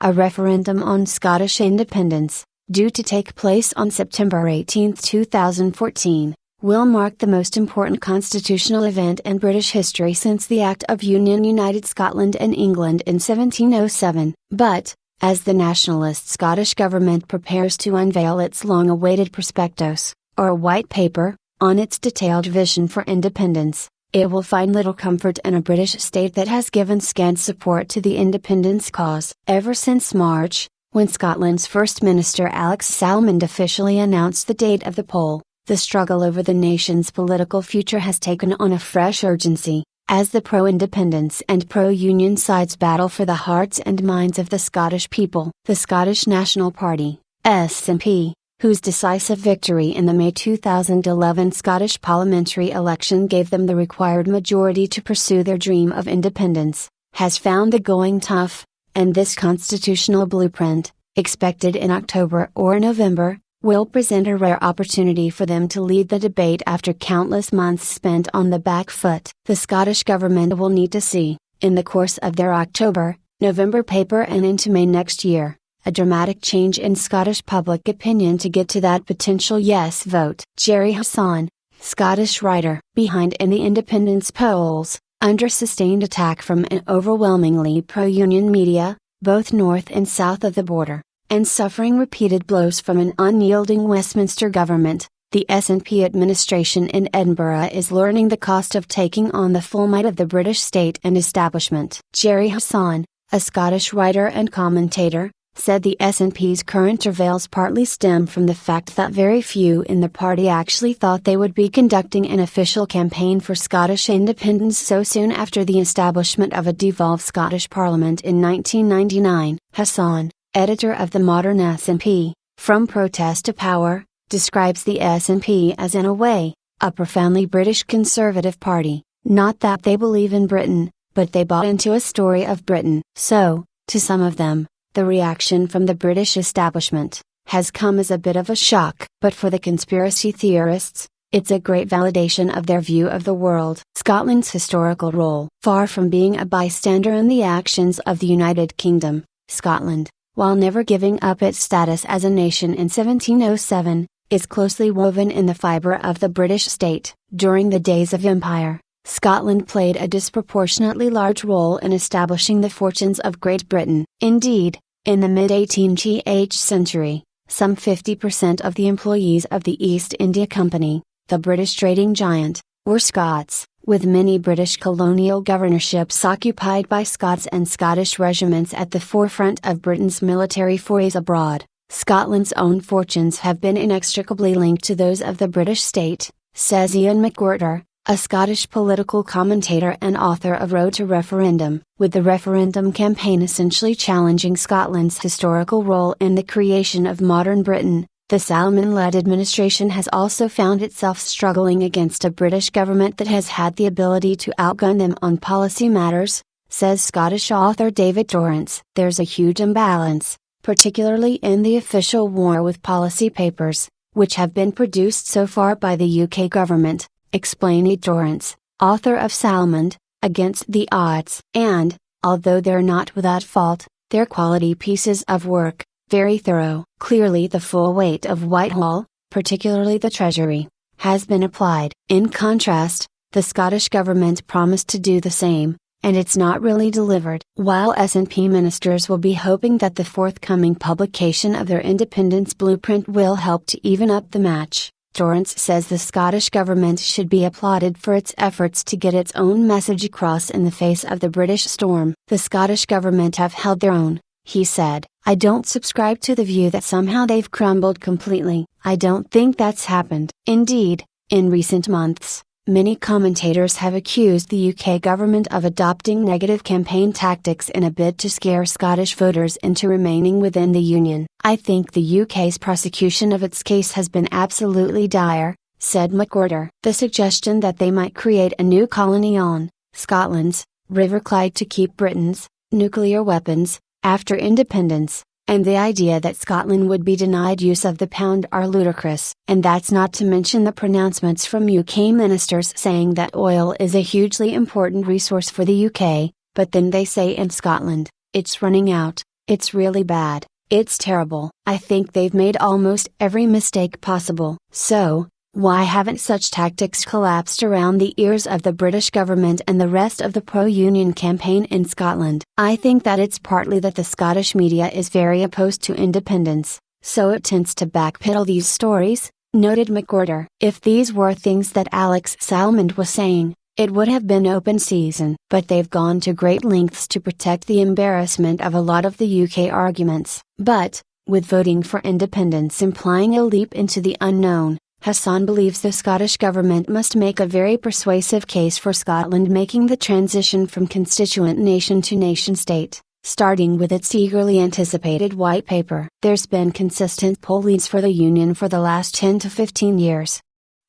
a referendum on Scottish independence, due to take place on September 18, 2014, will mark the most important constitutional event in British history since the Act of Union united Scotland and England in 1707. But, as the nationalist Scottish government prepares to unveil its long-awaited prospectus, or white paper, on its detailed vision for independence, it will find little comfort in a British state that has given scant support to the independence cause. Ever since March, when Scotland's First Minister Alex Salmond officially announced the date of the poll, the struggle over the nation's political future has taken on a fresh urgency, as the pro-independence and pro-union sides battle for the hearts and minds of the Scottish people. The Scottish National Party, SNP, whose decisive victory in the May 2011 Scottish parliamentary election gave them the required majority to pursue their dream of independence, has found the going tough, and this constitutional blueprint, expected in October or November, will present a rare opportunity for them to lead the debate after countless months spent on the back foot. The Scottish Government will need to see, in the course of their October, November paper and into May next year, a dramatic change in Scottish public opinion to get to that potential yes vote. Gerry Hassan, Scottish writer, behind in the independence polls, under sustained attack from an overwhelmingly pro-union media, both north and south of the border, and suffering repeated blows from an unyielding Westminster government, the SNP administration in Edinburgh is learning the cost of taking on the full might of the British state and establishment. Gerry Hassan, a Scottish writer and commentator, said the SNP's current travails partly stem from the fact that very few in the party actually thought they would be conducting an official campaign for Scottish independence so soon after the establishment of a devolved Scottish Parliament in 1999. Hassan, editor of the modern SNP, From Protest to Power, describes the SNP as in a way, a profoundly British conservative party, not that they believe in Britain, but they bought into a story of Britain. So, to some of them, the reaction from the British establishment has come as a bit of a shock. But for the conspiracy theorists, it's a great validation of their view of the world. Scotland's historical role. Far from being a bystander in the actions of the United Kingdom, Scotland, while never giving up its status as a nation in 1707, is closely woven in the fibre of the British state. During the days of empire, Scotland played a disproportionately large role in establishing the fortunes of Great Britain. Indeed, in the mid-18th century, some 50% of the employees of the East India Company, the British trading giant, were Scots, with many British colonial governorships occupied by Scots and Scottish regiments at the forefront of Britain's military forays abroad. Scotland's own fortunes have been inextricably linked to those of the British state, says Ian McWhirter, a Scottish political commentator and author of Road to Referendum. With the referendum campaign essentially challenging Scotland's historical role in the creation of modern Britain, the Salmond-led administration has also found itself struggling against a British government that has had the ability to outgun them on policy matters, says Scottish author David Torrance. There's a huge imbalance, particularly in the official war with policy papers, which have been produced so far by the UK government, explained Torrance, author of Salmond, Against the Odds. And, although they're not without fault, they're quality pieces of work, very thorough. Clearly the full weight of Whitehall, particularly the Treasury, has been applied. In contrast, the Scottish government promised to do the same, and it's not really delivered. While SNP ministers will be hoping that the forthcoming publication of their independence blueprint will help to even up the match, Torrance says the Scottish government should be applauded for its efforts to get its own message across in the face of the British storm. The Scottish government have held their own, he said. I don't subscribe to the view that somehow they've crumbled completely. I don't think that's happened. Indeed, in recent months, many commentators have accused the UK government of adopting negative campaign tactics in a bid to scare Scottish voters into remaining within the Union. I think the UK's prosecution of its case has been absolutely dire, said McWhirter. The suggestion that they might create a new colony on Scotland's River Clyde to keep Britain's nuclear weapons after independence, and the idea that Scotland would be denied use of the pound are ludicrous. And that's not to mention the pronouncements from UK ministers saying that oil is a hugely important resource for the UK, but then they say in Scotland, it's running out, It's really bad. It's terrible. I think they've made almost every mistake possible. So, why haven't such tactics collapsed around the ears of the British government and the rest of the pro-union campaign in Scotland? I think that it's partly that the Scottish media is very opposed to independence, so it tends to backpedal these stories, noted McWhorter. If these were things that Alex Salmond was saying, it would have been open season. But they've gone to great lengths to protect the embarrassment of a lot of the UK arguments. But, with voting for independence implying a leap into the unknown, Hassan believes the Scottish government must make a very persuasive case for Scotland making the transition from constituent nation to nation state, starting with its eagerly anticipated white paper. There's been consistent poll leads for the Union for the last 10 to 15 years.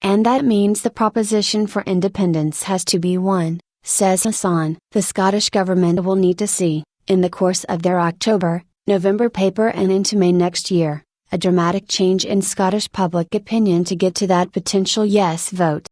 And that means the proposition for independence has to be won, says Hassan. The Scottish government will need to see, in the course of their October, November paper and into May next year, a dramatic change in Scottish public opinion to get to that potential yes vote.